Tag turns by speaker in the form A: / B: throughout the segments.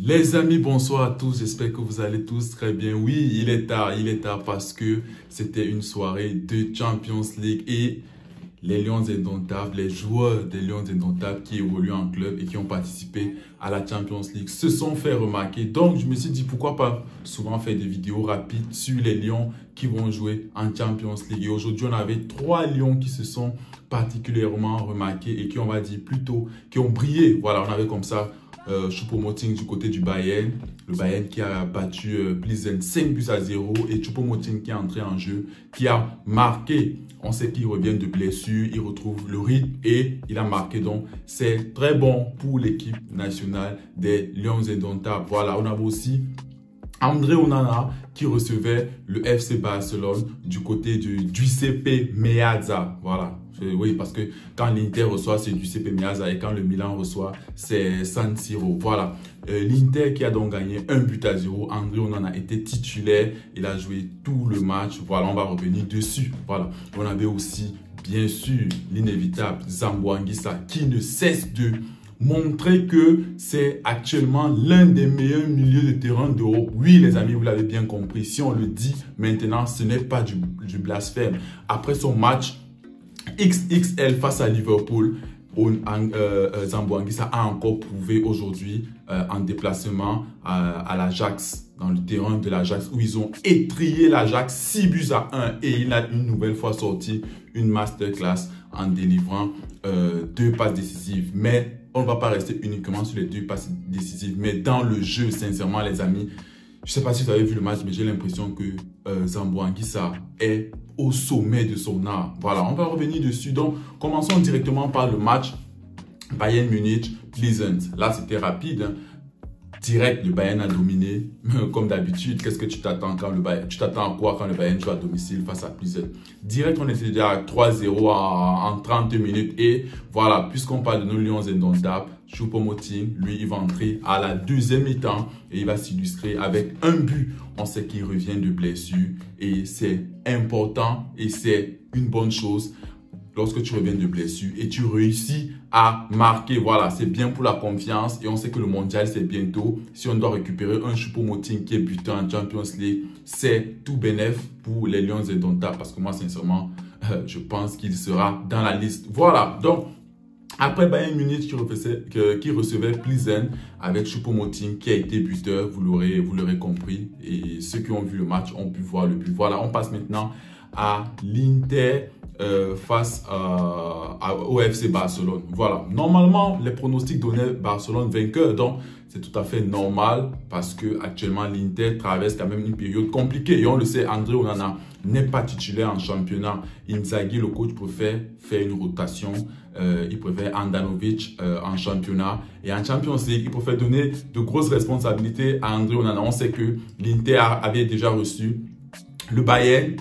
A: Les amis, bonsoir à tous, j'espère que vous allez tous très bien. Oui, il est tard parce que c'était une soirée de Champions League et les Lions Indomptables, les joueurs des Lions Indomptables qui évoluent en club et qui ont participé à la Champions League se sont fait remarquer. Donc, je me suis dit pourquoi pas souvent faire des vidéos rapides sur les Lions qui vont jouer en Champions League. Et aujourd'hui, on avait 3 Lions qui se sont particulièrement remarqués et qui, on va dire plutôt, qui ont brillé. Voilà, on avait comme ça Choupo-Moting du côté du Bayern. Le Bayern qui a battu Pilsen 5-0 et Choupo-Moting qui est entré en jeu, qui a marqué. On sait qu'il revient de blessure, il retrouve le rythme et il a marqué. Donc, c'est très bon pour l'équipe nationale des Lions Indomptables. Voilà, on avait aussi André Onana qui recevait le FC Barcelone du côté du Giuseppe Meazza. Voilà. Oui, parce que quand l'Inter reçoit, c'est Giuseppe Meazza et quand le Milan reçoit, c'est San Siro. Voilà. L'Inter qui a donc gagné 1-0. André Onana était titulaire. Il a joué tout le match. Voilà, on va revenir dessus. Voilà. On avait aussi, bien sûr, l'inévitable Zambo Anguissa qui ne cesse de montrer que c'est actuellement l'un des meilleurs milieux de terrain d'Europe. Oui, les amis, vous l'avez bien compris. Si on le dit maintenant, ce n'est pas du blasphème. Après son match XXL face à Liverpool, Zambo Anguissa a encore prouvé aujourd'hui en déplacement à l'Ajax, dans le terrain de l'Ajax, où ils ont étrié l'Ajax 6-1 et il a une nouvelle fois sorti une masterclass en délivrant 2 passes décisives. Mais on ne va pas rester uniquement sur les 2 passes décisives, mais dans le jeu, sincèrement, les amis, je ne sais pas si vous avez vu le match, mais j'ai l'impression que Zambo Anguissa est au sommet de son art. Voilà, on va revenir dessus. Donc, commençons directement par le match Bayern Munich, Pilsen. Là, c'était rapide. Hein. Direct, le Bayern a dominé. Comme d'habitude, qu'est-ce que tu t'attends quand le Bayern... Tu t'attends à quoi quand le Bayern joue à domicile face à Pilsen? Direct, on était déjà à 3-0 en 30 minutes. Et voilà, puisqu'on parle de nos Lions Indomptables, Choupo-Moting, lui, il va entrer à la deuxième mi-temps et il va s'illustrer avec un but. On sait qu'il revient de blessure et c'est important et c'est une bonne chose. Lorsque tu reviens de blessure et tu réussis à marquer, voilà, c'est bien pour la confiance et on sait que le mondial c'est bientôt. Si on doit récupérer un Choupo-Moting qui est buteur en Champions League, c'est tout bénef pour les Lions Indomptables parce que moi sincèrement, je pense qu'il sera dans la liste. Voilà, donc après Bayern Munich qui recevait Pilsen avec Choupo-Moting qui a été buteur, vous l'aurez compris et ceux qui ont vu le match ont pu voir le but. Voilà, on passe maintenant à l'Inter face au FC Barcelone. Voilà, normalement les pronostics donnaient Barcelone vainqueur, donc c'est tout à fait normal parce que actuellement l'Inter traverse quand même une période compliquée et on le sait, André Onana n'est pas titulaire en championnat. Inzaghi, le coach, préfère faire une rotation. Il préfère Handanovic en championnat et en Champions League, il préfère donner de grosses responsabilités à André Onana. On sait que l'Inter avait déjà reçu le Bayern.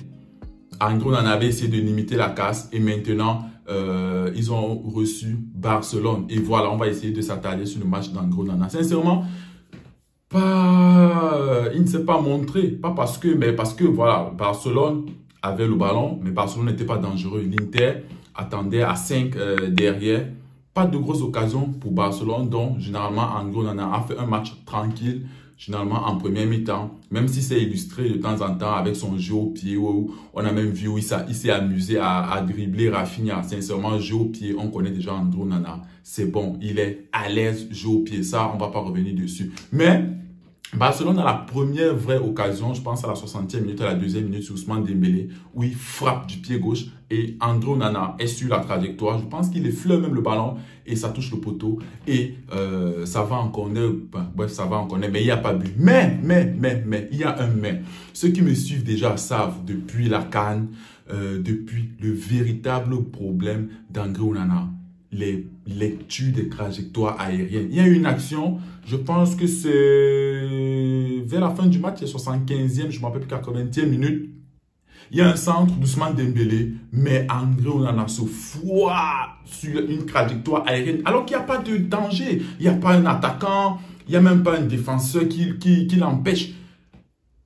A: André Onana avait essayé de limiter la casse et maintenant ils ont reçu Barcelone. Et voilà, on va essayer de s'attarder sur le match d'André Onana. Sincèrement, il ne s'est pas montré, pas parce que, mais parce que voilà, Barcelone avait le ballon, mais Barcelone n'était pas dangereux. L'Inter attendait à 5 derrière. Pas de grosses occasions pour Barcelone, donc généralement André Onana a fait un match tranquille. Généralement en première mi-temps, même si c'est illustré de temps en temps avec son jeu au pied, où on a même vu où il s'est amusé à dribbler Rafinha. Sincèrement, jeu au pied, on connaît déjà André Onana. C'est bon, il est à l'aise, jeu au pied. Ça, on va pas revenir dessus. Mais Barcelone a la première vraie occasion, je pense à la 60e minute, à la 2e minute sur Ousmane Dembélé, où il frappe du pied gauche et André Onana est sur la trajectoire. Je pense qu'il effleure même le ballon et ça touche le poteau et ça va en corner. Bref, ça va en corner, mais il n'y a pas but. Mais, il y a un mais. Ceux qui me suivent déjà savent depuis la CAN, depuis le véritable problème d'André Onana. Les lectures des trajectoires aériennes. Il y a eu une action, je pense que c'est vers la fin du match, il y a 75e, je ne me rappelle plus 80e minute. Il y a un centre d'Ousmane Dembélé, mais André Onana se foire sur une trajectoire aérienne, alors qu'il n'y a pas de danger. Il n'y a pas un attaquant, il n'y a même pas un défenseur qui l'empêche.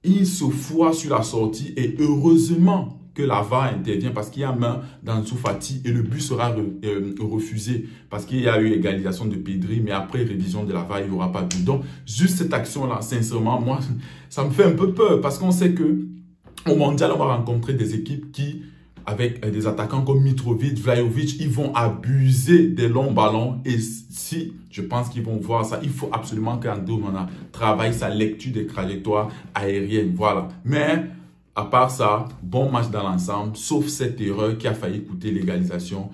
A: Il se foire sur la sortie et heureusement que la VAR intervient parce qu'il y a main d'Ansu Fati et le but sera refusé parce qu'il y a eu égalisation de Pedri, mais après révision de la VAR, il n'y aura pas de but. Donc, juste cette action-là, sincèrement, moi, ça me fait un peu peur parce qu'on sait que au mondial, on va rencontrer des équipes qui, avec des attaquants comme Mitrovic, Vlahovic, ils vont abuser des longs ballons. Et si je pense qu'ils vont voir ça, il faut absolument qu'André Onana travaille sa lecture des trajectoires aériennes. Voilà. Mais à part ça, bon match dans l'ensemble, sauf cette erreur qui a failli coûter l'égalisation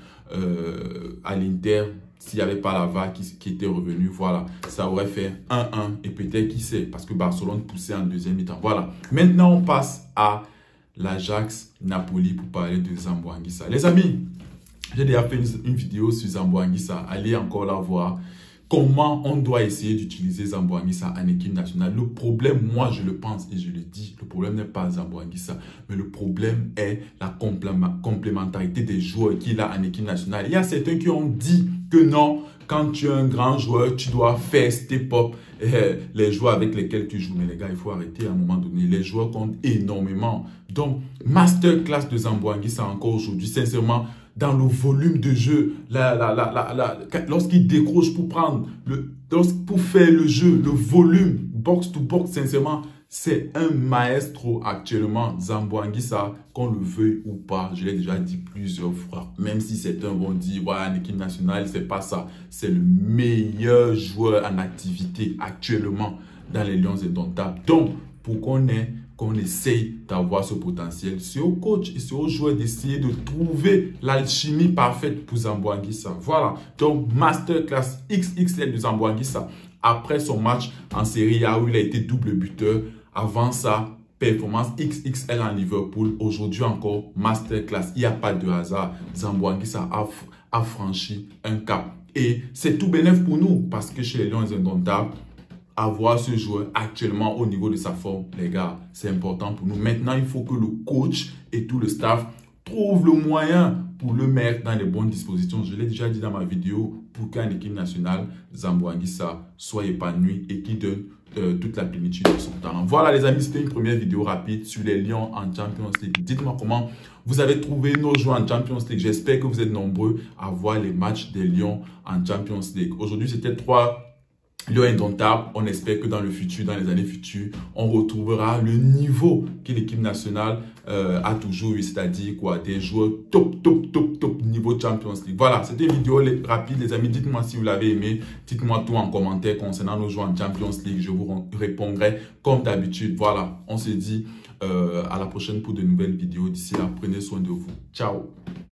A: à l'Inter. S'il n'y avait pas la VAR qui était revenue, voilà, ça aurait fait 1-1 et peut-être qui sait, parce que Barcelone poussait en deuxième mi-temps. Voilà. Maintenant, on passe à l'Ajax-Napoli pour parler de Zambo Anguissa. Les amis, j'ai déjà fait une vidéo sur Zambo Anguissa. Allez encore la voir. Comment on doit essayer d'utiliser Zambo Anguissa en équipe nationale. Le problème, moi je le pense et je le dis, le problème n'est pas Zambo Anguissa, mais le problème est la complémentarité des joueurs qu'il a en équipe nationale. Il y a certains qui ont dit que non, quand tu es un grand joueur, tu dois faire step up les joueurs avec lesquels tu joues. Mais les gars, il faut arrêter à un moment donné. Les joueurs comptent énormément. Donc, masterclass de Zambo Anguissa encore aujourd'hui, sincèrement, dans le volume de jeu, lorsqu'il décroche pour pour faire le jeu, le volume, box to box, sincèrement, c'est un maestro actuellement, Zambo Anguissa, qu'on le veuille ou pas. Je l'ai déjà dit plusieurs fois, même si certains vont dire, ouais, en équipe nationale, c'est pas ça. C'est le meilleur joueur en activité actuellement dans les Lions indomptables. Donc, pour qu'on essaye d'avoir ce potentiel, c'est au coach et c'est aux joueurs d'essayer de trouver l'alchimie parfaite pour Zambo Anguissa. Voilà, donc masterclass XXL de Zambo Anguissa. Après son match en Serie A où il a été double buteur, avant ça, performance XXL en Liverpool. Aujourd'hui encore, masterclass. Il n'y a pas de hasard. Zambo Anguissa a franchi un cap. Et c'est tout bénéf pour nous parce que chez les Lions indomptables, avoir ce joueur actuellement au niveau de sa forme, les gars, c'est important pour nous. Maintenant, il faut que le coach et tout le staff trouvent le moyen pour le mettre dans les bonnes dispositions. Je l'ai déjà dit dans ma vidéo, pour qu'en équipe nationale, Zambo Anguissa soit épanoui et qu'il donne toute la plénitude de son talent. Voilà les amis, c'était une première vidéo rapide sur les Lions en Champions League. Dites-moi comment vous avez trouvé nos joueurs en Champions League. J'espère que vous êtes nombreux à voir les matchs des Lions en Champions League. Aujourd'hui, c'était 3 Lions indomptables. On espère que dans le futur, dans les années futures, on retrouvera le niveau que l'équipe nationale a toujours eu, c'est-à-dire quoi, des joueurs top niveau Champions League. Voilà, c'était une vidéo rapide, les amis. Dites-moi si vous l'avez aimé. Dites-moi tout en commentaire concernant nos joueurs en Champions League. Je vous répondrai comme d'habitude. Voilà, on se dit à la prochaine pour de nouvelles vidéos. D'ici là, prenez soin de vous. Ciao.